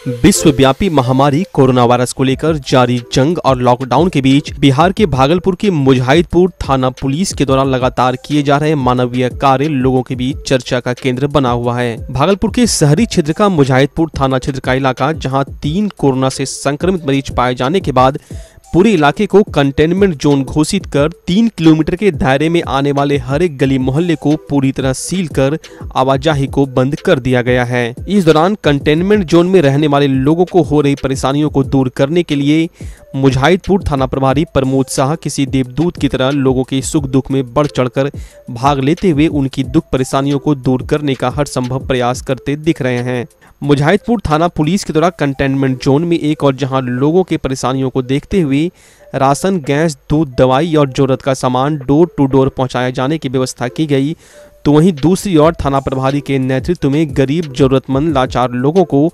विश्वव्यापी महामारी corona virus को लेकर जारी जंग और लॉकडाउन के बीच बिहार के भागलपुर के मुजाहिदपुर थाना पुलिस के द्वारा लगातार किए जा रहे मानवीय कार्य लोगों के बीच चर्चा का केंद्र बना हुआ है। भागलपुर के शहरी क्षेत्र का मुजाहिदपुर थाना क्षेत्र का इलाका, जहां 3 कोरोना से संक्रमित मरीज पाए जाने के बाद पूरे इलाके को कंटेनमेंट जोन घोषित कर 3 किलोमीटर के दायरे में आने वाले हर एक गली मोहल्ले को पूरी तरह सील कर आवाजाही को बंद कर दिया गया है। इस दौरान कंटेनमेंट जोन में रहने वाले लोगों को हो रही परेशानियों को दूर करने के लिए मुजाहिदपुर थाना प्रभारी प्रमोद शाह किसी देवदूत की तरह लोगों के सुख दुख में बढ़ चढ़कर भाग लेते हुए उनकी दुख परेशानियों को दूर करने का हर संभव प्रयास करते दिख रहे हैं। मुजाहिदपुर थाना पुलिस के द्वारा कंटेनमेंट जोन में एक और जहां लोगों के परेशानियों को देखते हुए राशन, गैस, दूध, दवाई और जरूरत का सामान डोर टू डोर पहुंचाए जाने की व्यवस्था की गई, तो वहीं दूसरी ओर थाना प्रभारी के नेतृत्व में गरीब, जरूरतमंद, लाचार लोगों को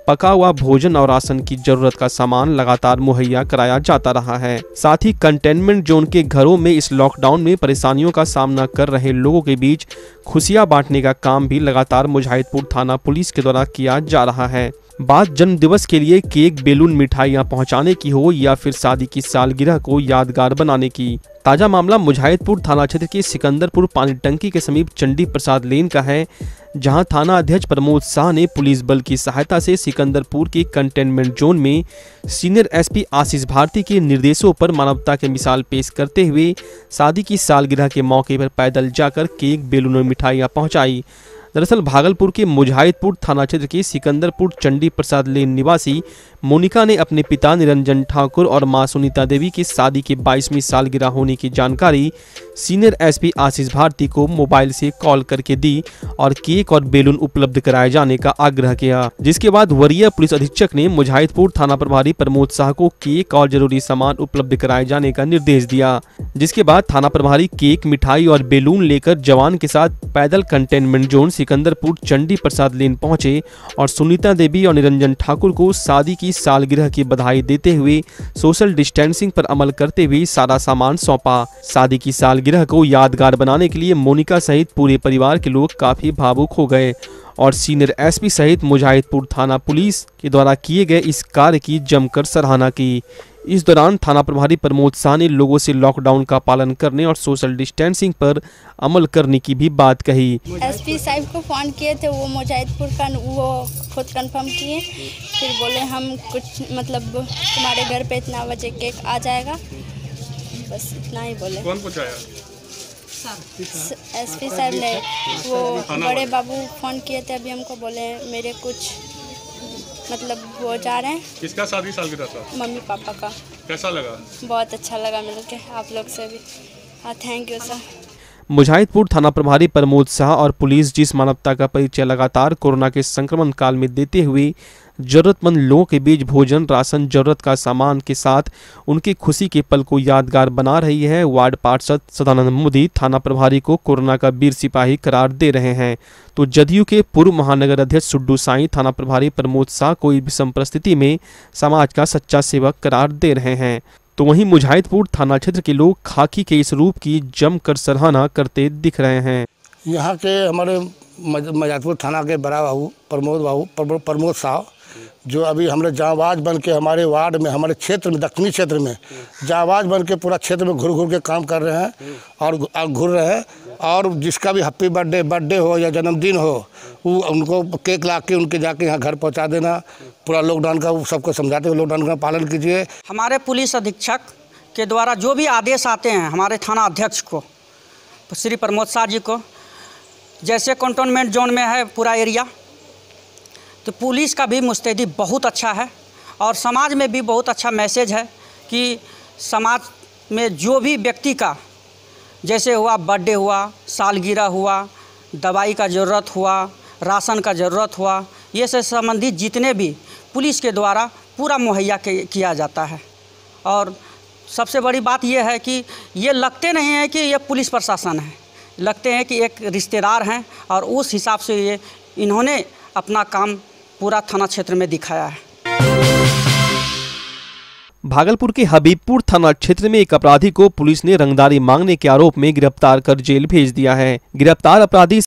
पका हुआ भोजन और राशन की जरूरत का सामान लगातार मुहैया कराया जाता रहा है। साथ ही कंटेनमेंट जोन के घरों में इस लॉकडाउन में परेशानियों का सामना कर रहे लोगों के बीच खुशियां बांटने का काम भी लगातार मुजाहिदपुर थाना पुलिस के द्वारा किया जा रहा है। बात जन्म दिवस के लिए केक, बैलून, मिठाइयां पहुंचाने की हो या फिर शादी की सालगिरह को यादगार बनाने की। ताजा मामला मुजाहिदपुर थाना क्षेत्र के सिकंदरपुर पानी टंकी के समीप चंडी प्रसाद लेन का है, जहां थाना अध्यक्ष प्रमोद शाह ने पुलिस बल की सहायता से सिकंदरपुर के कंटेनमेंट जोन में सीनियर एसपी आशीष भारती के निर्देशों पर मानवता की मिसाल पेश करते हुए शादी की सालगिरह के मौके पर पैदल जाकर केक, बैलून और मिठाइयां पहुंचाई। दरअसल भागलपुर के मुजाहिदपुर थाना क्षेत्र के सिकंदरपुर चंडी प्रसाद लेन निवासी मोनिका ने अपने पिता निरंजन ठाकुर और मां सुनीता देवी की शादी की 22वीं सालगिरह होने की जानकारी सीनियर एसपी आशीष भारती को मोबाइल से कॉल करके दी और केक और बैलून उपलब्ध कराए जाने का आग्रह किया, जिसके बाद वरीय पुलिस अधीक्षक ने मुजाहिदपुर थाना प्रभारी प्रमोद शाह को केक और जरूरी सामान उपलब्ध कराए जाने का निर्देश दिया। जिसके बाद थाना प्रभारी केक, मिठाई और बैलून लेकर जवान के साथ पैदल कंटेनमेंट जोन सिकंदरपुर चंडी प्रसाद लेन पहुंचे और सुनीता देवी और निरंजन ठाकुर को शादी की सालगिरह की बधाई देते हुए सोशल डिस्टेंसिंग पर अमल करते हुए सारा सामान सौंपा। शादी की सालगिरह को यादगार बनाने के लिए मोनिका सहित पूरे परिवार के लोग काफी भावुक हो गए और सीनियर एसपी सहित मुजाहिदपुर थाना पुलिस के द्वारा किए गए इस कार्य की जमकर सराहना की। इस दौरान थाना प्रभारी प्रमोद शाह ने लोगों से लॉकडाउन का पालन करने और सोशल डिस्टेंसिंग पर अमल करने की भी बात कही। एसपी साहब को फोन किए थे, वो मुजाहिदपुर का वो खुद कंफर्म किए, फिर बोले हम कुछ तुम्हारे घर पे इतना बजे केक आ जाएगा, बस इतना ही बोले। कौन पहुंचाया? एसपी साहब ने, वो बड़े बाबू फोन किए थे अभी हमको, बोले मेरे कुछ वो जा रहे हैं। किसका शादी सालगिरह था? मम्मी पापा का। कैसा लगा? बहुत अच्छा लगा मिलके आप लोग से भी। Thank you sir. मुजाहिदपुर थाना प्रभारी प्रमोद शाह और पुलिस जिस मानवता का परिचय लगातार कोरोना के संक्रमण काल में देते हुए जरूरतमंद लोगों के बीच भोजन, राशन, जरूरत का सामान के साथ उनकी खुशी के पल को यादगार बना रही है, वार्ड पार्षद सदानंद मोदी थाना प्रभारी को कोरोना का वीर सिपाही करार दे रहे हैं, तो जदयू के पूर्व महानगर अध्यक्ष सुड्डू साईं थाना प्रभारी प्रमोद शाह को विषम परिस्थिति में समाज का सच्चा सेवक करार दे रहे हैं। तो वहीं मुजाहिदपुर थाना क्षेत्र के लोग खाकी के इस रूप की जमकर सराहना करते दिख रहे हैं। यहाँ के हमारे मुजाहिदपुर थाना के बड़ा बाबू प्रमोद शाह, जो अभी हमारे जांबाज बन के हमारे वार्ड में, हमारे क्षेत्र में, दक्षिणी क्षेत्र में जांबाज बन के पूरा क्षेत्र में घुर के काम कर रहे हैं और घूर रहे हैं। और जिसका भी हैप्पी बर्थडे हो या जन्मदिन हो, वो उनको केक ला के उनके जाके यहाँ घर पहुँचा देना। पूरा लॉकडाउन का सबको समझाते हुए लॉकडाउन का पालन कीजिए। हमारे पुलिस अधीक्षक के द्वारा जो भी आदेश आते हैं हमारे थाना अध्यक्ष को, श्री प्रमोद शाह जी को, जैसे कंटेनमेंट जोन में है पूरा एरिया, तो पुलिस का भी मुस्तैदी बहुत अच्छा है और समाज में भी बहुत अच्छा मैसेज है कि समाज में जो भी व्यक्ति का जैसे हुआ, बर्थडे हुआ, सालगिरह हुआ, दवाई का ज़रूरत हुआ, राशन का ज़रूरत हुआ, ये से संबंधित जितने भी पुलिस के द्वारा पूरा मुहैया किया जाता है। और सबसे बड़ी बात ये है कि ये लगते नहीं हैं कि ये पुलिस प्रशासन है, लगते हैं कि एक रिश्तेदार हैं और उस हिसाब से ये इन्होंने अपना काम पूरा थाना क्षेत्र में दिखाया है। भागलपुर के हबीबपुर थाना क्षेत्र में एक अपराधी को पुलिस ने रंगदारी मांगने के आरोप में गिरफ्तार कर जेल भेज दिया है। गिरफ्तार अपराधी